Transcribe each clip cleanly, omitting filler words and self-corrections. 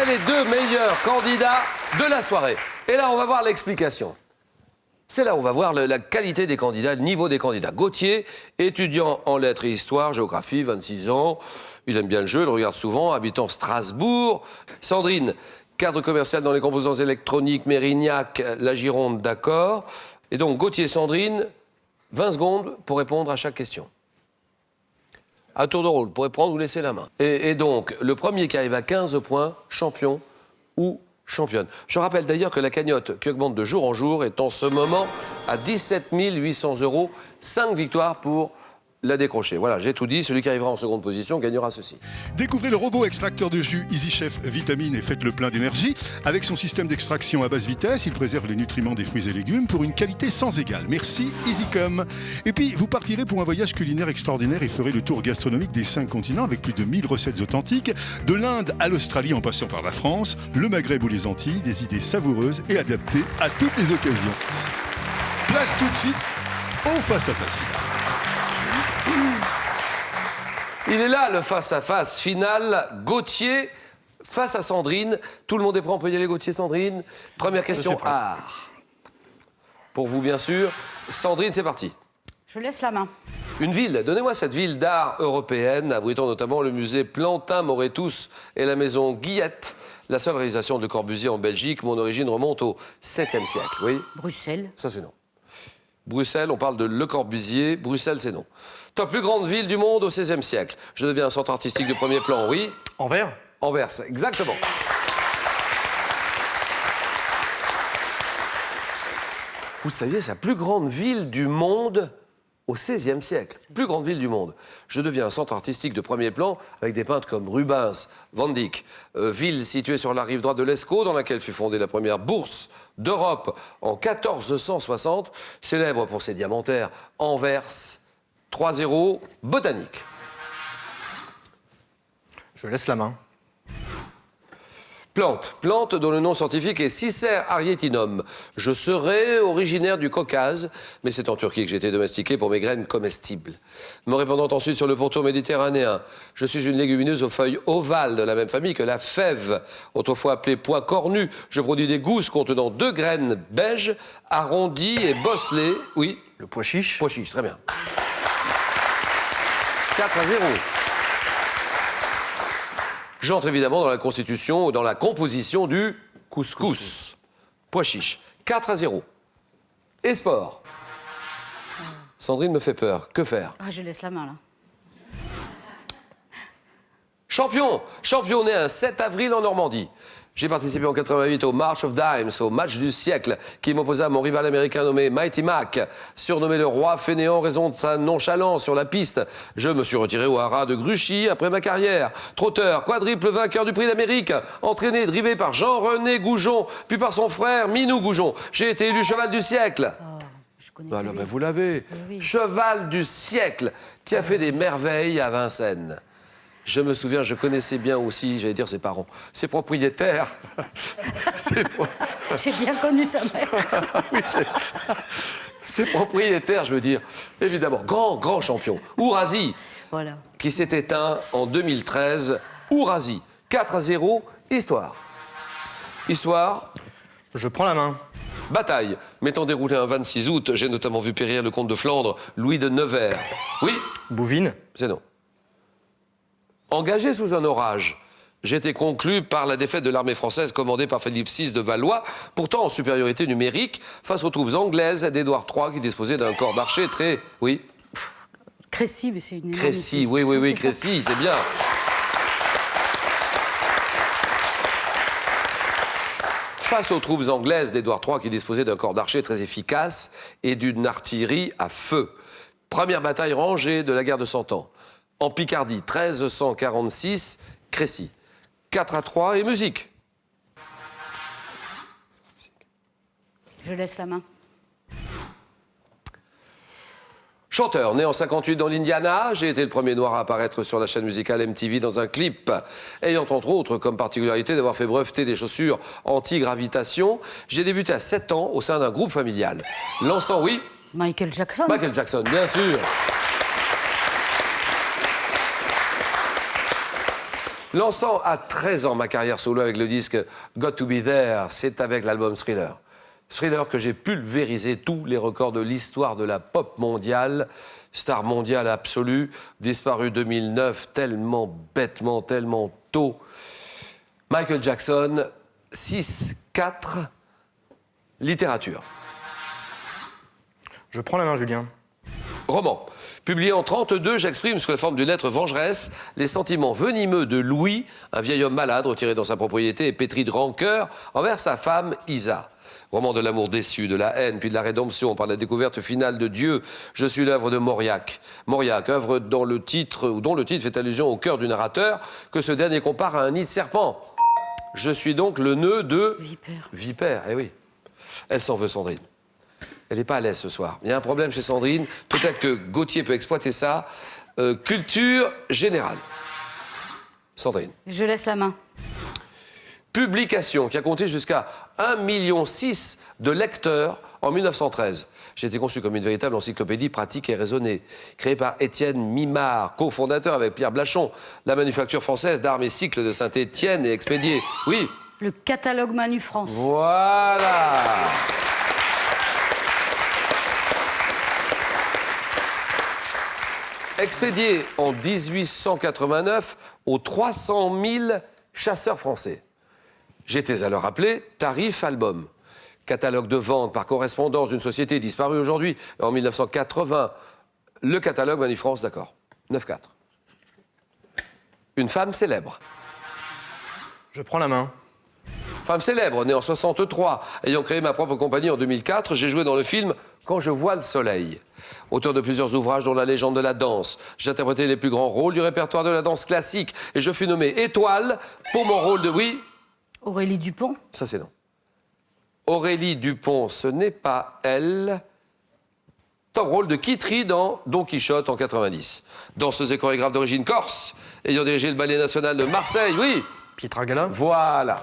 voici les deux meilleurs candidats de la soirée. Et là, on va voir l'explication. C'est là où on va voir la qualité des candidats, le niveau des candidats. Gauthier, étudiant en lettres et histoire, géographie, 26 ans. Il aime bien le jeu, il le regarde souvent, habitant Strasbourg. Sandrine, cadre commercial dans les composants électroniques, Mérignac, la Gironde, d'accord. Et donc, Gauthier et Sandrine, 20 secondes pour répondre à chaque question. À tour de rôle, vous pourrez prendre ou laisser la main. Et donc, le premier qui arrive à 15 points, champion ou championne. Je rappelle d'ailleurs que la cagnotte qui augmente de jour en jour est en ce moment à 17 800 €. 5 victoires pour la décrocher. Voilà, j'ai tout dit. Celui qui arrivera en seconde position gagnera ceci. Découvrez le robot extracteur de jus EasyChef Vitamine et faites le plein d'énergie. Avec son système d'extraction à basse vitesse, il préserve les nutriments des fruits et légumes pour une qualité sans égale. Merci EasyCom. Et puis, vous partirez pour un voyage culinaire extraordinaire et ferez le tour gastronomique des 5 continents avec plus de 1000 recettes authentiques. De l'Inde à l'Australie en passant par la France, le Maghreb ou les Antilles, des idées savoureuses et adaptées à toutes les occasions. Place tout de suite au face-à-face final. Il est là, le face-à-face final. Gauthier face à Sandrine. Tout le monde est prêt, on peut y aller, Gauthier, Sandrine. Première question, art. Pour vous, bien sûr. Sandrine, c'est parti. Je laisse la main. Une ville, donnez-moi cette ville d'art européenne, abritant notamment le musée Plantin-Moretus et la maison Guillette. La seule réalisation de Le Corbusier en Belgique. Mon origine remonte au 7e siècle. Oui. Bruxelles. Ça, c'est non. Bruxelles, on parle de Le Corbusier. Bruxelles, c'est non. Ta plus grande ville du monde au XVIe siècle. Je deviens un centre artistique de premier plan, oui. Anvers. Anvers, exactement. Vous saviez, c'est la plus grande ville du monde au XVIe siècle. Plus grande ville du monde. Je deviens un centre artistique de premier plan avec des peintres comme Rubens, Van Dyck. Ville située sur la rive droite de l'Escaut, dans laquelle fut fondée la première bourse d'Europe en 1460. Célèbre pour ses diamantaires. Anvers, 3-0, botanique. Je laisse la main. Plante. Plante dont le nom scientifique est Cicer arietinum. Je serais originaire du Caucase, mais c'est en Turquie que j'ai été domestiqué pour mes graines comestibles. Me répandant ensuite sur le pourtour méditerranéen, je suis une légumineuse aux feuilles ovales de la même famille que la fève. Autrefois appelée pois cornu, je produis des gousses contenant 2 graines beiges, arrondies et bosselées. Oui. Le pois chiche. Pois chiche, très bien. 4-0. J'entre évidemment dans la constitution ou dans la composition du couscous. Pois chiche. 4-0. Et sport. Sandrine me fait peur. Que faire? Ah, je laisse la main, là. Champion. Champion né un 7 avril en Normandie. J'ai participé en 88 au March of Dimes, au match du siècle, qui m'opposa à mon rival américain nommé Mighty Mac. Surnommé le roi fainéant en raison de sa nonchalance sur la piste, je me suis retiré au haras de Gruchy après ma carrière. Trotteur, quadruple vainqueur du prix d'Amérique, entraîné et drivé par Jean-René Goujon, puis par son frère Minou Goujon. J'ai été élu cheval du siècle. Je connais Alors, pas. vous l'avez. Oui. Cheval du siècle, qui a fait des merveilles à Vincennes. Je me souviens, je connaissais bien aussi, j'allais dire ses parents, ses propriétaires. J'ai bien connu sa mère. Oui, ses propriétaires, je veux dire. Évidemment, grand champion. Ourasi, Voilà. qui s'est éteint en 2013. Ourasi, 4-0, histoire. Histoire, Je prends la main. bataille. M'étant déroulé un 26 août, j'ai notamment vu périr le comte de Flandre, Louis de Nevers. Oui, Bouvines. c'est non. Engagé sous un orage, j'ai été conclu par la défaite de l'armée française commandée par Philippe VI de Valois, pourtant en supériorité numérique, face aux troupes anglaises d'Édouard III qui disposaient d'un corps d'archers très... Oui. Crécy, mais c'est une énorme... Crécy, oui, Crécy, c'est bien. Face aux troupes anglaises d'Édouard III qui disposaient d'un corps d'archers très efficace et d'une artillerie à feu. Première bataille rangée de la guerre de Cent Ans. En Picardie, 1346, Crécy. 4-3 et musique. Je laisse la main. Chanteur, né en 58 dans l'Indiana, j'ai été le premier noir à apparaître sur la chaîne musicale MTV dans un clip, ayant entre autres comme particularité d'avoir fait breveter des chaussures anti-gravitation. J'ai débuté à 7 ans au sein d'un groupe familial. Lançant, oui, Michael Jackson. Michael Jackson, bien sûr. Lançant à 13 ans ma carrière solo avec le disque Got to Be There, c'est avec l'album Thriller. Thriller que j'ai pulvérisé tous les records de l'histoire de la pop mondiale, star mondiale absolue, disparu 2009, tellement bêtement, tellement tôt. Michael Jackson, 6-4, littérature. Je prends la main, Julien. Roman. Publié en 1932, j'exprime sous la forme d'une lettre vengeresse les sentiments venimeux de Louis, un vieil homme malade retiré dans sa propriété et pétri de rancœur envers sa femme Isa. Roman de l'amour déçu, de la haine, puis de la rédemption par la découverte finale de Dieu. Je suis l'œuvre de Mauriac. Mauriac, œuvre dont le titre fait allusion au cœur du narrateur, que ce dernier compare à un nid de serpent. Je suis donc le nœud de... Vipère. Vipère, eh oui. Elle s'en veut, Sandrine. Elle n'est pas à l'aise ce soir. Il y a un problème chez Sandrine. Peut-être que Gauthier peut exploiter ça. Culture générale. Sandrine. Je laisse la main. Publication qui a compté jusqu'à 1,6 million de lecteurs en 1913. J'ai été conçu comme une véritable encyclopédie pratique et raisonnée. Créée par Étienne Mimard, cofondateur avec Pierre Blachon, la manufacture française d'armes et cycles de Saint-Étienne et expédié. Oui. Le catalogue Manu France. Voilà. Expédié en 1889 aux 300 000 chasseurs français. J'étais alors appelé tarif album. Catalogue de vente par correspondance d'une société disparue aujourd'hui. En 1980, le catalogue Manu France, d'accord. 9-4. Une femme célèbre. Je prends la main. Femme célèbre, née en 63, ayant créé ma propre compagnie en 2004, j'ai joué dans le film Quand je vois le soleil. Auteur de plusieurs ouvrages dont La légende de la danse. J'ai interprété les plus grands rôles du répertoire de la danse classique et je fus nommé étoile pour mon rôle de... Oui. Aurélie Dupont. Ça, c'est non. Aurélie Dupont, ce n'est pas elle. Top rôle de Kitry dans Don Quichotte en 90. Danseuse et chorégraphe d'origine corse, ayant dirigé le ballet national de Marseille, oui. Pietra Gala. Voilà.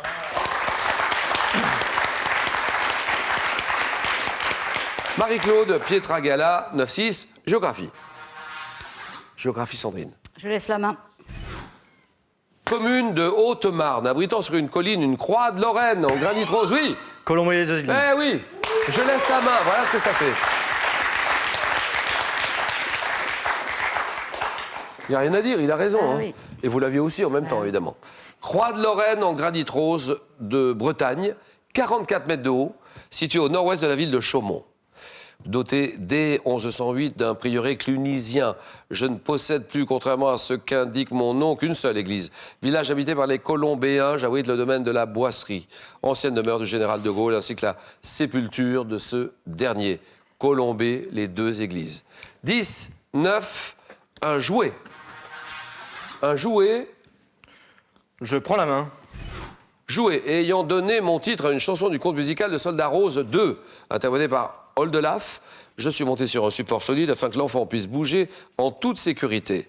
Marie-Claude Pietragala, 9-6, géographie. Géographie, Sandrine. Je laisse la main. Commune de Haute-Marne, abritant sur une colline une croix de Lorraine en granit rose, oui. Colombo et les Églises. Eh oui, je laisse la main, voilà ce que ça fait. Il n'y a rien à dire, il a raison. Ah, hein. oui. Et vous l'aviez aussi en même temps, évidemment. Croix de Lorraine en granit rose de Bretagne, 44 mètres de haut, située au nord-ouest de la ville de Chaumont. Doté dès 1108 d'un prieuré clunisien. Je ne possède plus, contrairement à ce qu'indique mon nom, qu'une seule église. Village habité par les Colombéens, j'abrite le domaine de la Boisserie, ancienne demeure du général de Gaulle, ainsi que la sépulture de ce dernier. Colombé, les deux églises. 10, 9, un jouet. Un jouet. Je prends la main. Jouet, ayant donné mon titre à une chanson du conte musical de Soldat Rose 2, interprétée par Oldelaf, je suis monté sur un support solide afin que l'enfant puisse bouger en toute sécurité.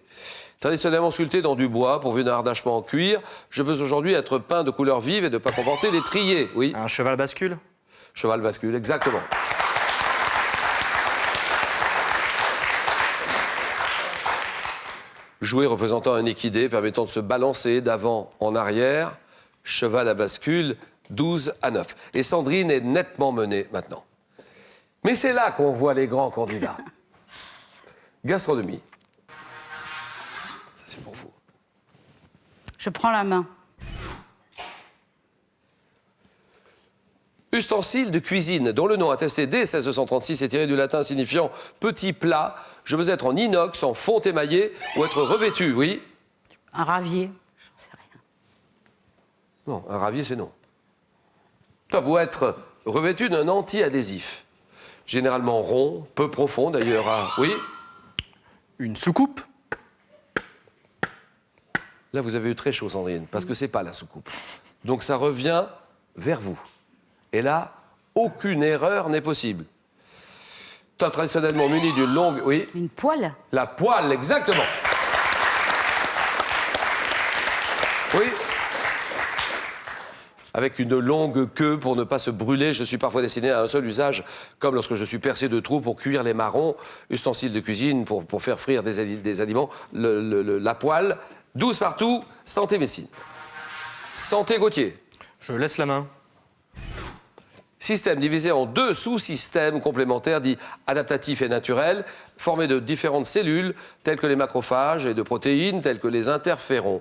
Traditionnellement sculpté dans du bois, pourvu d'un harnachement en cuir, je veux aujourd'hui être peint de couleurs vives et ne pas comporter des triers. Oui. Un cheval bascule. Cheval bascule, exactement. Jouet représentant un équidé permettant de se balancer d'avant en arrière. Cheval à bascule, 12-9. Et Sandrine est nettement menée maintenant. Mais c'est là qu'on voit les grands candidats. Gastronomie. Ça, c'est pour vous. Je prends la main. Ustensile de cuisine, dont le nom attesté dès 1636 est tiré du latin signifiant petit plat. Je veux être en inox, en fonte émaillée ou être revêtu, oui. Un ravier. J'en sais rien. Non, un ravier, c'est non. Ça peut être revêtu d'un anti-adhésif. Généralement rond, peu profond d'ailleurs. Oui. Une soucoupe. Là, vous avez eu très chaud, Sandrine, parce que c'est pas la soucoupe. Donc ça revient vers vous. Et là, aucune erreur n'est possible. Toi, traditionnellement muni d'une longue... Oui. Une poêle. La poêle, exactement. Oui. Avec une longue queue pour ne pas se brûler. Je suis parfois destiné à un seul usage, comme lorsque je suis percé de trous pour cuire les marrons. Ustensile de cuisine pour faire frire des aliments. La poêle, 12 partout, santé médecine. Santé Gauthier. Je laisse la main. Système divisé en 2 sous-systèmes complémentaires dits adaptatifs et naturels, formés de différentes cellules, telles que les macrophages, et de protéines, telles que les interférons.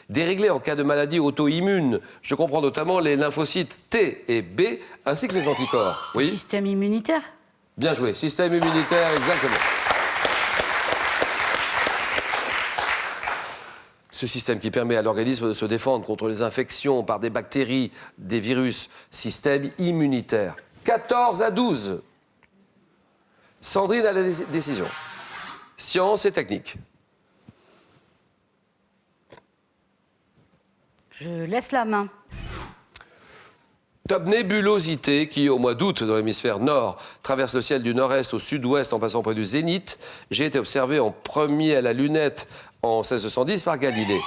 Déréglés en cas de maladie auto-immune. Je comprends notamment les lymphocytes T et B, ainsi que les anticorps. Oui, Système immunitaire. bien joué. Système immunitaire, exactement. Ce système qui permet à l'organisme de se défendre contre les infections par des bactéries, des virus. Système immunitaire. 14 à 12. Sandrine a la décision. Science et technique. Je laisse la main. Top nébulosité qui, au mois d'août, dans l'hémisphère nord, traverse le ciel du nord-est au sud-ouest en passant près du zénith. J'ai été observé en premier à la lunette en 1610 par Galilée.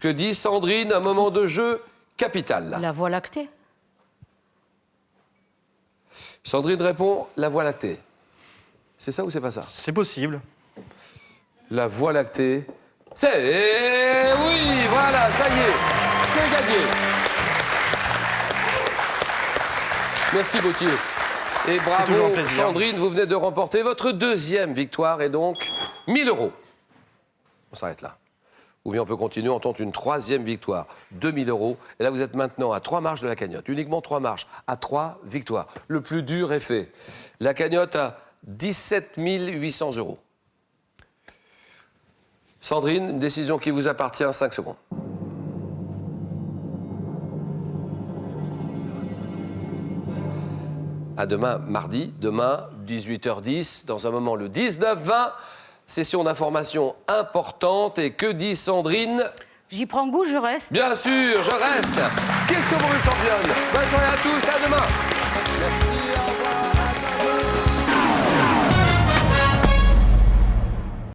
Que dit Sandrine, un moment de jeu capital? La Voie lactée. Sandrine répond la Voie lactée. C'est ça ou c'est pas ça? C'est possible. La Voie lactée, c'est... Oui, voilà, ça y est, c'est gagné. Merci Gauthier. Et toujours bravo un plaisir. Sandrine, vous venez de remporter votre 2e victoire et donc 1 000 €. On s'arrête là. Ou bien on peut continuer, on tente une 3e victoire, 2 000 €. Et là vous êtes maintenant à 3 marches de la cagnotte, uniquement 3 marches, à 3 victoires. Le plus dur est fait. La cagnotte à 17 800 €. Sandrine, une décision qui vous appartient, 5 secondes. À demain, mardi, demain, 18h10, dans un moment le 19-20, session d'information importante. Et que dit Sandrine? J'y prends goût, je reste. Bien sûr, je reste. Question pour une championne. Bonne soirée à tous, à demain. Merci, au revoir.